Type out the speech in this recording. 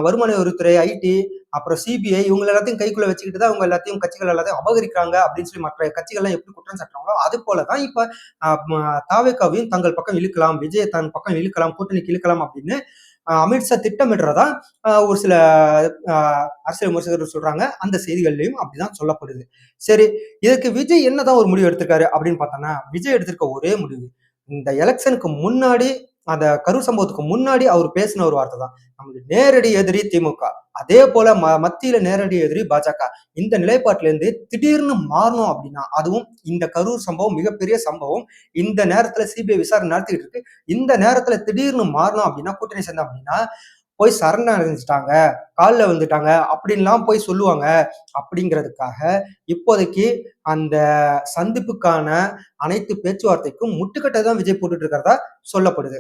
வருமான வரித்துறை, ஐடி, அப்புறம் சிபிஐ இவங்க எல்லாத்தையும் கைக்குள்ள வச்சுக்கிட்டு தான் இவங்க எல்லாத்தையும் கட்சிகள் எல்லாத்தையும் அபகரிக்கிறாங்க அப்படின்னு சொல்லி மற்ற கட்சிகள்லாம் எப்படி குற்றம் சாட்டுறாங்களோ அது போலதான் இப்ப தாவேகாவையும் தங்கள் பக்கம் இழுக்கலாம், விஜயை தன் பக்கம் இழுக்கலாம், கூட்டணிக்கு இழுக்கலாம் அப்படின்னு அமித்ஷா திட்டமிடுறதா ஒரு சில அரசியல் விமர்சகர்கள் சொல்றாங்க. அந்த செய்திகள்லயும் அப்படிதான் சொல்லப்படுது. சரி, இதுக்கு விஜய் என்னதான் ஒரு முடிவு எடுத்திருக்காரு அப்படின்னு பார்த்தோம்னா, விஜய் எடுத்திருக்க ஒரே முடிவு இந்த எலெக்ஷனுக்கு முன்னாடி, அந்த கரூர் சம்பவத்துக்கு முன்னாடி அவர் பேசின ஒரு வார்த்தை தான், நமக்கு நேரடி எதிரி திமுக, அதே போல மத்தியில நேரடி எதிரி பாஜக. இந்த நிலைப்பாட்டில இருந்து திடீர்னு மாறணும் அப்படின்னா, அதுவும் இந்த கரூர் சம்பவம் மிகப்பெரிய சம்பவம், இந்த நேரத்துல சிபிஐ விசாரணை நடத்திட்டு இருக்கு, இந்த நேரத்துல திடீர்னு மாறணும் அப்படின்னா, கூட்டணி சேர்ந்தோம் அப்படின்னா போய் சரணடைஞ்சிட்டாங்க, காலில் வந்துட்டாங்க அப்படின்லாம் போய் சொல்லுவாங்க. அப்படிங்கிறதுக்காக இப்போதைக்கு அந்த சந்திப்புக்கான அனைத்து பேச்சுவார்த்தைக்கும் முட்டுக்கட்டை தான் விஜய் போட்டுட்டு இருக்கிறதா சொல்லப்படுது.